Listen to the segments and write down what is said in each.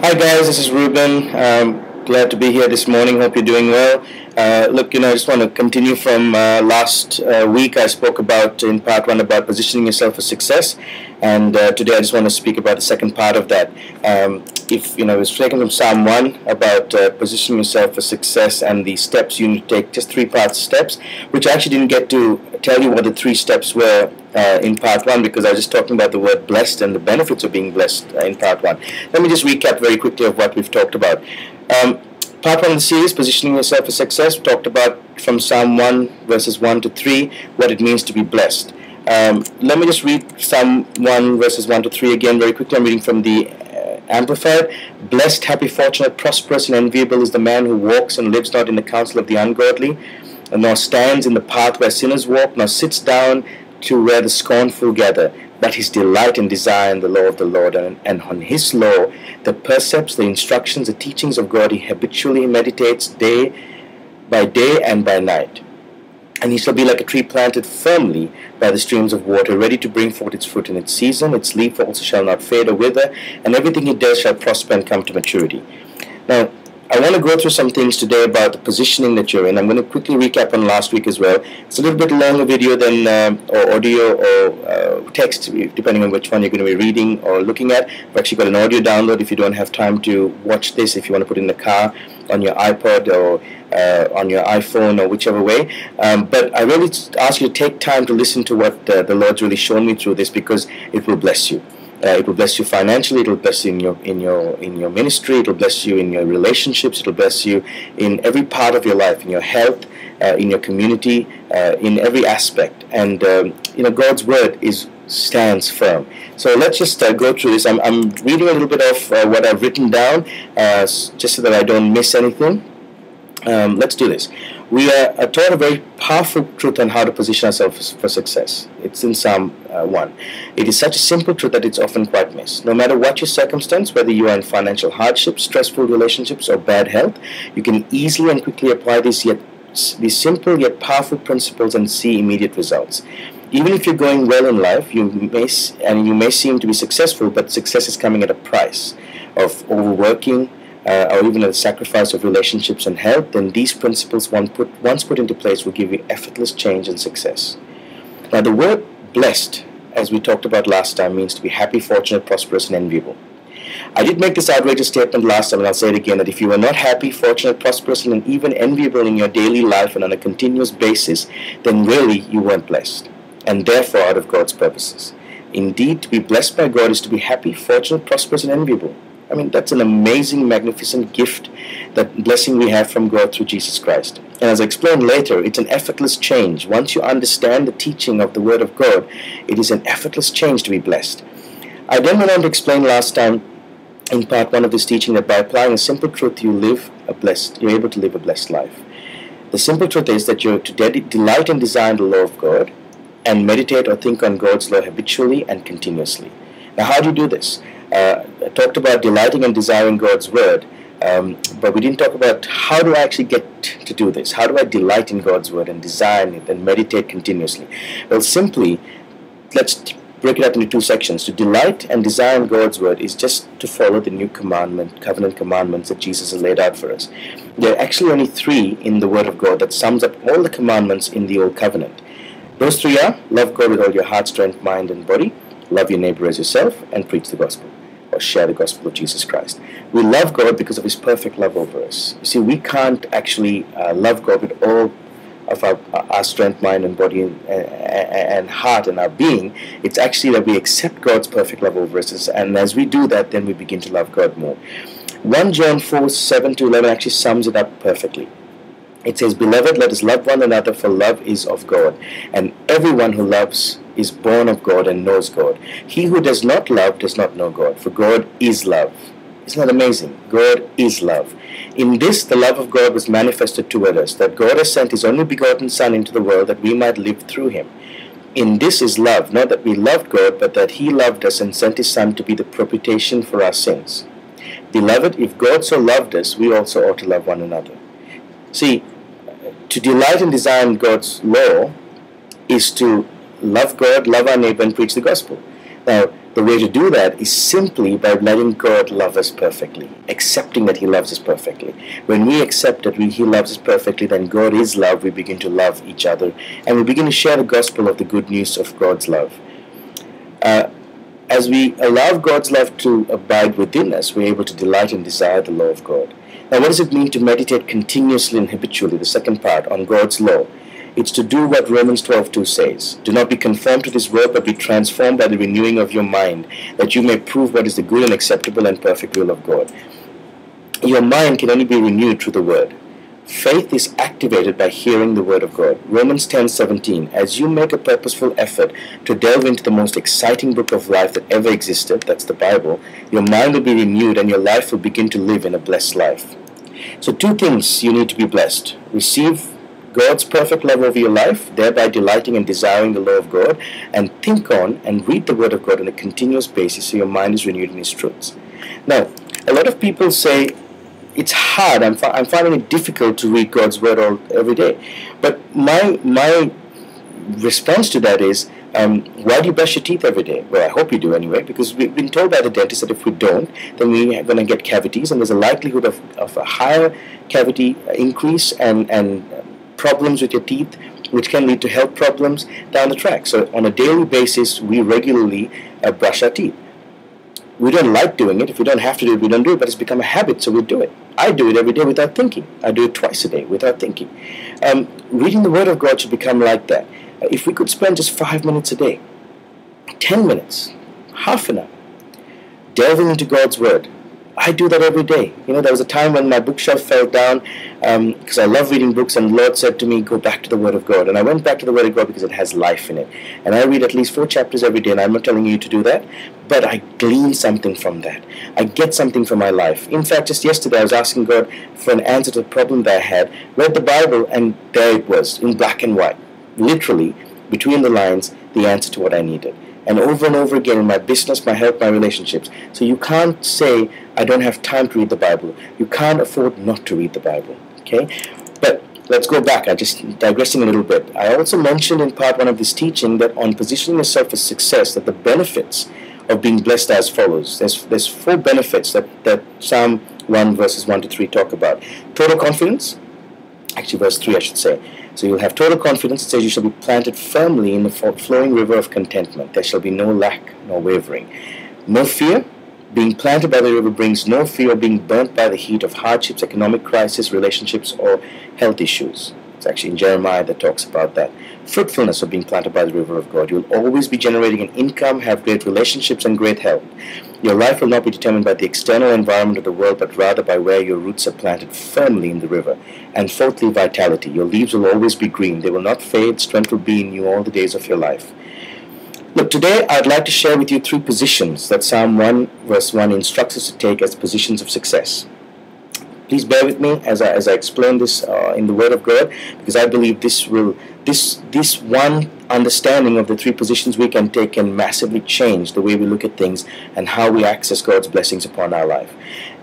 Hi guys, this is Ruben. Glad to be here this morning. Hope you're doing well. Look, I just want to continue from last week. I spoke about in part one about positioning yourself for success, and today I just want to speak about the second part of that. It's taken from Psalm 1 about positioning yourself for success and the steps you need to take, just three-part steps, which I actually didn't get to tell you what the three steps were in part one, because I was just talking about the word blessed and the benefits of being blessed in part one. Let me just recap very quickly of what we've talked about. Part one of the series, Positioning Yourself for Success, we talked about from Psalm 1 verses 1 to 3 what it means to be blessed. Let me just read Psalm 1 verses 1 to 3 again very quickly. I'm reading from the Amplified. Blessed, happy, fortunate, prosperous, and enviable is the man who walks and lives not in the counsel of the ungodly, nor stands in the path where sinners walk, nor sits down to where the scornful gather, but his delight and desire in the law of the Lord, and on his law, the precepts, the instructions, the teachings of God, he habitually meditates day by day and by night. And he shall be like a tree planted firmly by the streams of water, ready to bring forth its fruit in its season. Its leaf also shall not fade or wither, and everything he does shall prosper and come to maturity. Now, I want to go through some things today about the positioning that you're in. I'm going to quickly recap on last week as well. It's a little bit longer video than or audio or text, depending on which one you're going to be reading or looking at. I've actually got an audio download if you don't have time to watch this, if you want to put it in the car, on your iPod or on your iPhone or whichever way. But I really ask you to take time to listen to what the Lord's really shown me through this, because it will bless you. It will bless you financially. It will bless you in your ministry. It will bless you in your relationships. It will bless you in every part of your life, in your health, in your community, in every aspect. And God's word stands firm. So let's just go through this. I'm reading a little bit of what I've written down, just so that I don't miss anything. Let's do this. We are taught a very powerful truth on how to position ourselves for success. It's in Psalm 1. It is such a simple truth that it's often quite missed. No matter what your circumstance, whether you are in financial hardship, stressful relationships, or bad health, you can easily and quickly apply these simple yet powerful principles and see immediate results. Even if you're going well in life, you may seem to be successful, but success is coming at a price of overworking, or even at the sacrifice of relationships and health, then these principles, once put into place, will give you effortless change and success. Now, the word blessed, as we talked about last time, means to be happy, fortunate, prosperous, and enviable. I did make this outrageous statement last time, and I'll say it again, that if you are not happy, fortunate, prosperous, and even enviable in your daily life and on a continuous basis, then really you weren't blessed, and therefore out of God's purposes. Indeed, to be blessed by God is to be happy, fortunate, prosperous, and enviable. I mean, that's an amazing, magnificent gift, that blessing we have from God through Jesus Christ. And as I explained later, it's an effortless change. Once you understand the teaching of the Word of God, it is an effortless change to be blessed. I then went on to explain last time in part one of this teaching that by applying a simple truth, you're able to live a blessed life. The simple truth is that you're to delight and desire in the law of God and meditate or think on God's law habitually and continuously. Now, how do you do this? I talked about delighting and desiring God's word, but we didn't talk about how do I actually get to do this? How do I delight in God's word and desire it and meditate continuously? Well, simply, let's break it up into two sections. To delight and desire in God's word is just to follow the new covenant commandments that Jesus has laid out for us. There are actually only three in the word of God that sums up all the commandments in the old covenant. Those three are: love God with all your heart, strength, mind, and body; love your neighbor as yourself; and preach the gospel, or share the gospel of Jesus Christ. We love God because of his perfect love over us. You see, we can't actually love God with all of our strength, mind, and body and heart and our being. It's actually that we accept God's perfect love over us, and as we do that, then we begin to love God more. 1 John 4, 7-11 actually sums it up perfectly. It says, "Beloved, let us love one another, for love is of God, and everyone who loves is born of God and knows God. He who does not love does not know God, for God is love." Isn't that amazing? God is love. In this, the love of God was manifested toward us, that God has sent his only begotten Son into the world that we might live through him. In this is love, not that we loved God, but that he loved us and sent his Son to be the propitiation for our sins. Beloved, if God so loved us, we also ought to love one another. See, to delight and desire in God's law is to love God, love our neighbor, and preach the gospel. Now, The way to do that is simply by letting God love us perfectly, accepting that He loves us perfectly. When we accept that He loves us perfectly, then God is love, we begin to love each other, and we begin to share the gospel of the good news of God's love. As we allow God's love to abide within us, we're able to delight and desire the law of God. Now, what does it mean to meditate continuously and habitually, the second part, on God's law? It's to do what Romans 12:2 says. Do not be conformed to this world, but be transformed by the renewing of your mind, that you may prove what is the good and acceptable and perfect will of God. Your mind can only be renewed through the Word. Faith is activated by hearing the Word of God. Romans 10:17. As you make a purposeful effort to delve into the most exciting book of life that ever existed, that's the Bible, your mind will be renewed and your life will begin to live in a blessed life. So two things you need to be blessed. Receive God's perfect love over your life, thereby delighting and desiring the law of God, and think on and read the Word of God on a continuous basis so your mind is renewed in His truths. Now, a lot of people say, it's hard, I'm finding it difficult to read God's Word every day. But my response to that is, why do you brush your teeth every day? Well, I hope you do anyway, because we've been told by the dentist that if we don't, then we're going to get cavities, and there's a likelihood of a higher cavity increase and problems with your teeth, which can lead to health problems down the track. So on a daily basis, we regularly brush our teeth. We don't like doing it. If we don't have to do it, we don't do it, but it's become a habit, so we do it. I do it every day without thinking. I do it twice a day without thinking. Reading the Word of God should become like that. If we could spend just 5 minutes a day, 10 minutes, half an hour, delving into God's Word. I do that every day. You know, there was a time when my bookshelf fell down because I love reading books, and the Lord said to me, go back to the Word of God. And I went back to the Word of God because it has life in it. And I read at least 4 chapters every day, and I'm not telling you to do that, but I glean something from that. I get something from my life. In fact, just yesterday I was asking God for an answer to the problem that I had, read the Bible, and there it was, in black and white. Literally, between the lines, the answer to what I needed. And over again in my business, my health, my relationships. So you can't say, I don't have time to read the Bible. You can't afford not to read the Bible. Okay? But let's go back. I'm just digressing a little bit. I also mentioned in part 1 of this teaching that on positioning yourself for success, that the benefits of being blessed as follows. There's 4 benefits that Psalm 1 verses 1 to 3 talk about. Total confidence. Actually, verse 3 I should say. So you'll have total confidence. It says you shall be planted firmly in the flowing river of contentment. There shall be no lack nor wavering. No fear. Being planted by the river brings no fear of being burnt by the heat of hardships, economic crisis, relationships, or health issues. It's actually in Jeremiah that talks about that. Fruitfulness of being planted by the river of God. You'll always be generating an income, have great relationships, and great health. Your life will not be determined by the external environment of the world, but rather by where your roots are planted firmly in the river. And fourthly, vitality. Your leaves will always be green. They will not fade. Strength will be in you all the days of your life. Look, today I'd like to share with you 3 positions that Psalm 1 verse 1 instructs us to take as positions of success. Please bear with me as I explain this in the Word of God, because I believe this one understanding of the 3 positions we can take can massively change the way we look at things and how we access God's blessings upon our life.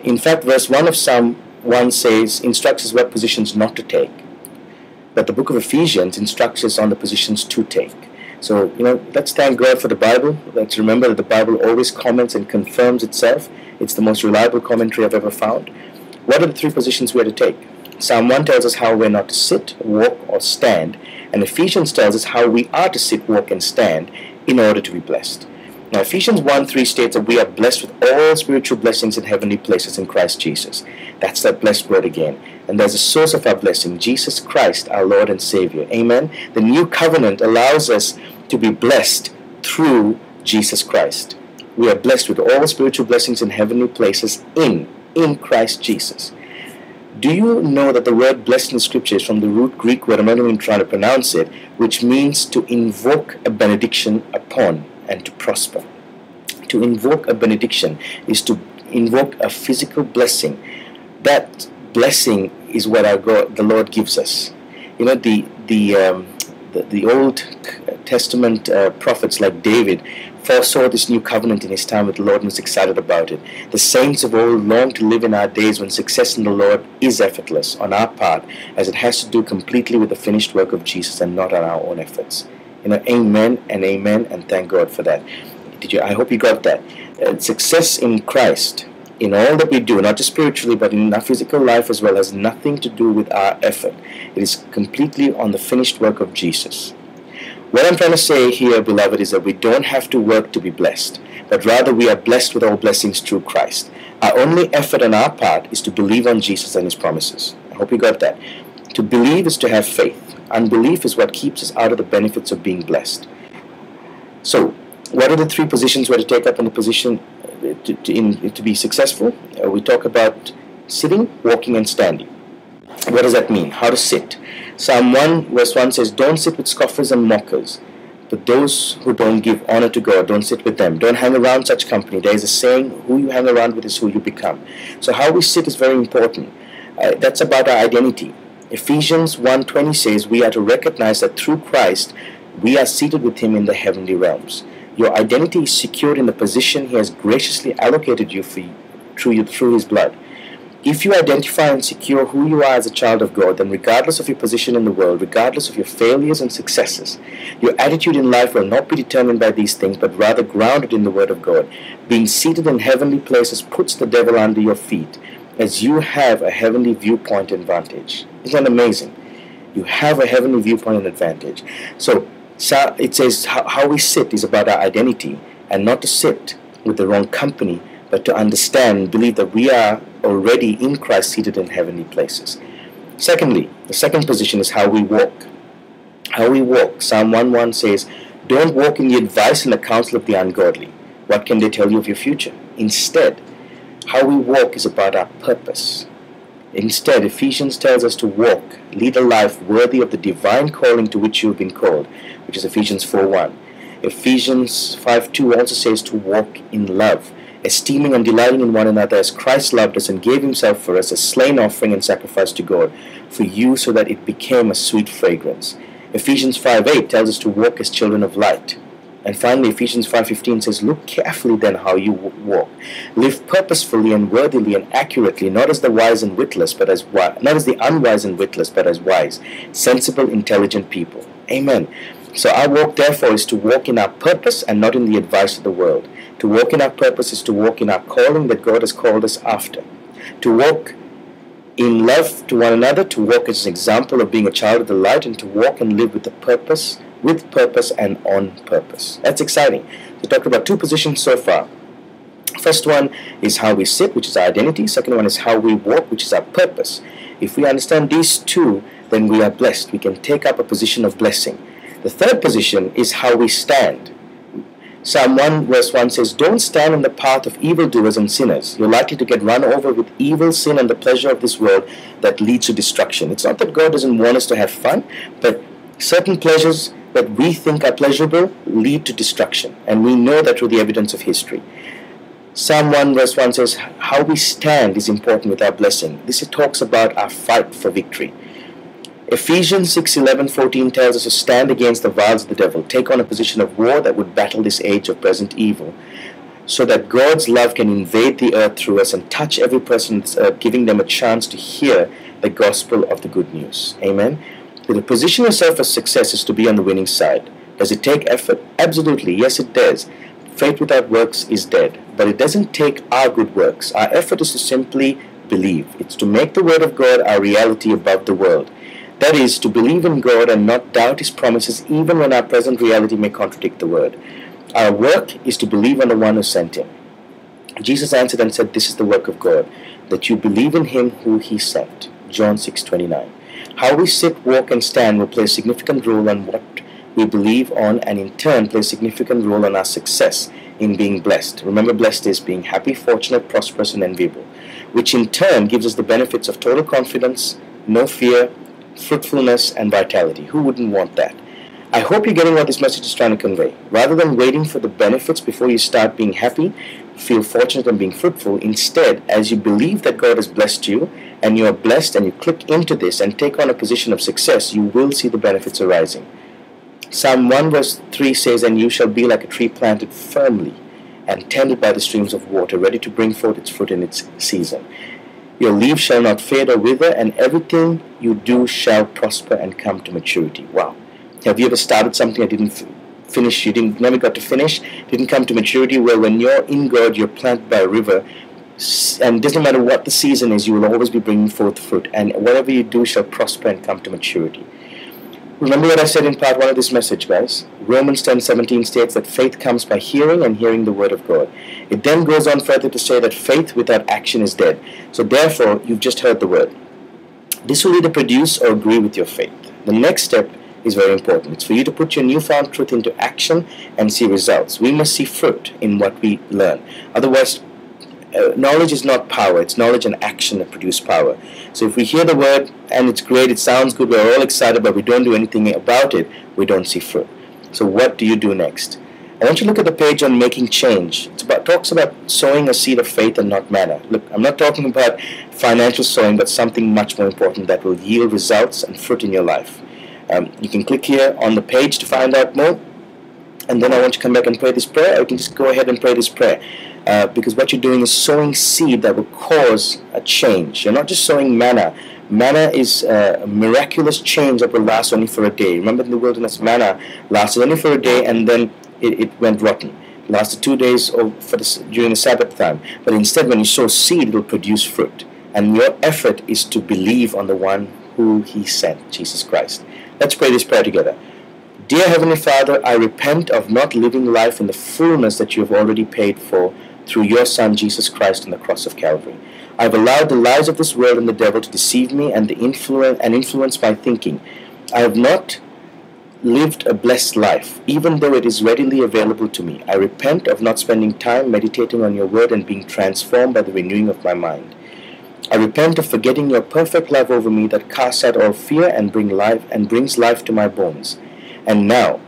In fact, verse 1 of Psalm 1 instructs us what positions not to take. But the book of Ephesians instructs us on the positions to take. So, let's thank God for the Bible. Let's remember that the Bible always comments and confirms itself. It's the most reliable commentary I've ever found. What are the 3 positions we are to take? Psalm 1 tells us how we're not to sit, walk, or stand. And Ephesians tells us how we are to sit, walk, and stand in order to be blessed. Now, Ephesians 1:3 states that we are blessed with all spiritual blessings in heavenly places in Christ Jesus. That's that blessed word again. And there's a source of our blessing, Jesus Christ, our Lord and Savior. Amen? The new covenant allows us to be blessed through Jesus Christ. We are blessed with all spiritual blessings in heavenly places in Christ Jesus. Do you know that the word blessed in Scripture is from the root Greek word, I'm not even trying to pronounce it, which means to invoke a benediction upon and to prosper. To invoke a benediction is to invoke a physical blessing. That blessing is what the Lord gives us. The Old Testament prophets like David foresaw this new covenant in his time with the Lord and was excited about it. The saints of old long to live in our days when success in the Lord is effortless on our part, as it has to do completely with the finished work of Jesus and not on our own efforts. Amen and amen, and thank God for that. I hope you got that. Success in Christ, in all that we do, not just spiritually, but in our physical life as well, has nothing to do with our effort. It is completely on the finished work of Jesus. What I'm trying to say here, beloved, is that we don't have to work to be blessed, but rather we are blessed with all blessings through Christ. Our only effort on our part is to believe on Jesus and His promises. I hope you got that. To believe is to have faith. Unbelief is what keeps us out of the benefits of being blessed. So, what are the three positions we're to take up in the position to be successful? We talk about sitting, walking, and standing. What does that mean? How to sit? Psalm 1 verse 1 says, "Don't sit with scoffers and mockers, but those who don't give honor to God, don't sit with them. Don't hang around such company." There is a saying, who you hang around with is who you become. So how we sit is very important. That's about our identity. Ephesians 1:20 says, we are to recognize that through Christ, we are seated with Him in the heavenly realms. Your identity is secured in the position He has graciously allocated you through His blood. If you identify and secure who you are as a child of God, then regardless of your position in the world, regardless of your failures and successes, your attitude in life will not be determined by these things, but rather grounded in the Word of God. Being seated in heavenly places puts the devil under your feet, as you have a heavenly viewpoint advantage. Isn't that amazing? You have a heavenly viewpoint advantage. So it says how we sit is about our identity, and not to sit with the wrong company, but to understand and believe that we are already in Christ seated in heavenly places. Secondly, the second position is how we walk. How we walk. Psalm 1:1 says, "Don't walk in the advice and the counsel of the ungodly. What can they tell you of your future?" Instead, how we walk is about our purpose. Instead, Ephesians tells us to walk, lead a life worthy of the divine calling to which you have been called, which is Ephesians 4:1. Ephesians 5:2 also says to walk in love, esteeming and delighting in one another as Christ loved us and gave Himself for us, a slain offering and sacrifice to God for you, so that it became a sweet fragrance. Ephesians 5:8 tells us to walk as children of light. And finally, Ephesians 5:15 says, "Look carefully then how you walk. Live purposefully and worthily and accurately, not as the wise and witless, but as not as the unwise and witless, but as wise, sensible, intelligent people." Amen. So our walk, therefore, is to walk in our purpose and not in the advice of the world. To walk in our purpose is to walk in our calling that God has called us after. To walk in love to one another, to walk as an example of being a child of the light, and to walk and live with purpose and on purpose. That's exciting. We talked about two positions so far. First one is how we sit, which is our identity. Second one is how we walk, which is our purpose. If we understand these two, then we are blessed. We can take up a position of blessing. The third position is how we stand. Psalm 1 verse 1 says, "Don't stand in the path of evildoers and sinners. You're likely to get run over with evil, sin, and the pleasure of this world that leads to destruction." It's not that God doesn't want us to have fun, but certain pleasures that we think are pleasurable lead to destruction, and we know that through the evidence of history. Psalm 1 verse 1 says, how we stand is important with our blessing. This talks about our fight for victory. Ephesians 6:11-14 tells us to stand against the wiles of the devil, take on a position of war that would battle this age of present evil, so that God's love can invade the earth through us and touch every person on this earth, giving them a chance to hear the gospel of the good news. Amen? So to position yourself for success is to be on the winning side. Does it take effort? Absolutely. Yes, it does. Faith without works is dead. But it doesn't take our good works. Our effort is to simply believe. It's to make the Word of God our reality above the world. That is, to believe in God and not doubt His promises even when our present reality may contradict the Word. Our work is to believe on the one who sent Him. Jesus answered and said, "This is the work of God, that you believe in Him who He sent." John 6:29. How we sit, walk, and stand will play a significant role on what we believe on, and in turn play a significant role on our success in being blessed. Remember, blessed is being happy, fortunate, prosperous, and enviable, which in turn gives us the benefits of total confidence, no fear, fruitfulness, and vitality. Who wouldn't want that? I hope you're getting what this message is trying to convey. Rather than waiting for the benefits before you start being happy, feel fortunate, and being fruitful, instead, as you believe that God has blessed you, and you are blessed, and you click into this and take on a position of success, you will see the benefits arising. Psalm 1 verse 3 says, "And you shall be like a tree planted firmly and tended by the streams of water, ready to bring forth its fruit in its season. Your leaves shall not fade or wither, and everything you do shall prosper and come to maturity." Wow. Have you ever started something that didn't finish. You didn't never got to finish. Didn't come to maturity. Well, when you're in God, you're planted by a river, and it doesn't matter what the season is, you will always be bringing forth fruit, and whatever you do shall prosper and come to maturity. Remember what I said in part 1 of this message, guys. Romans 10:17 states that faith comes by hearing, and hearing the word of God. It then goes on further to say that faith without action is dead. So therefore, you've just heard the word. This will either produce or agree with your faith. The next step is very important. It's for you to put your newfound truth into action and see results. We must see fruit in what we learn. Otherwise, knowledge is not power. It's knowledge and action that produce power. So if we hear the word and it's great, it sounds good, we're all excited, but we don't do anything about it, we don't see fruit. So what do you do next? I want you to look at the page on making change. Talks about sowing a seed of faith and not manna. Look, I'm not talking about financial sowing, but something much more important that will yield results and fruit in your life. You can click here on the page to find out more, and then I want you to come back and pray this prayer, or you can just go ahead and pray this prayer. Because what you're doing is sowing seed that will cause a change. You're not just sowing manna. Manna is a miraculous change that will last only for a day. Remember in the wilderness, manna lasted only for a day, and then it went rotten. It lasted 2 days during the Sabbath time. But instead, when you sow seed, it will produce fruit. And your effort is to believe on the one who he sent, Jesus Christ. Let's pray this prayer together. Dear Heavenly Father, I repent of not living life in the fullness that you have already paid for through your Son, Jesus Christ, on the cross of Calvary. I have allowed the lies of this world and the devil to deceive me and influence my thinking. I have not lived a blessed life, even though it is readily available to me. I repent of not spending time meditating on your word and being transformed by the renewing of my mind. I repent of forgetting your perfect love over me that casts out all fear and brings life to my bones. And now,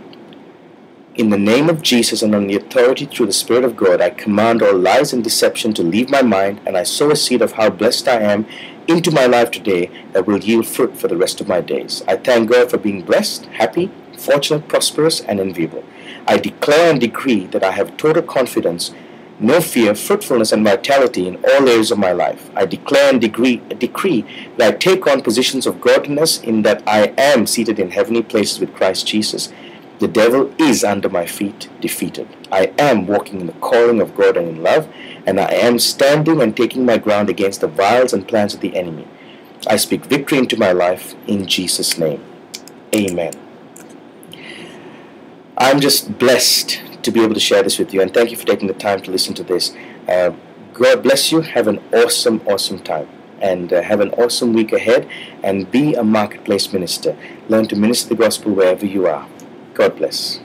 in the name of Jesus and on the authority through the Spirit of God, I command all lies and deception to leave my mind, and I sow a seed of how blessed I am into my life today that will yield fruit for the rest of my days. I thank God for being blessed, happy, fortunate, prosperous, and enviable. I declare and decree that I have total confidence, no fear, fruitfulness, and vitality in all areas of my life. I declare and decree that I take on positions of godliness in that I am seated in heavenly places with Christ Jesus. The devil is under my feet, defeated. I am walking in the calling of God and in love, and I am standing and taking my ground against the wiles and plans of the enemy. I speak victory into my life in Jesus' name. Amen. I'm just blessed to be able to share this with you, and thank you for taking the time to listen to this. God bless you. Have an awesome, awesome time, and have an awesome week ahead, and be a marketplace minister. Learn to minister the gospel wherever you are. God bless.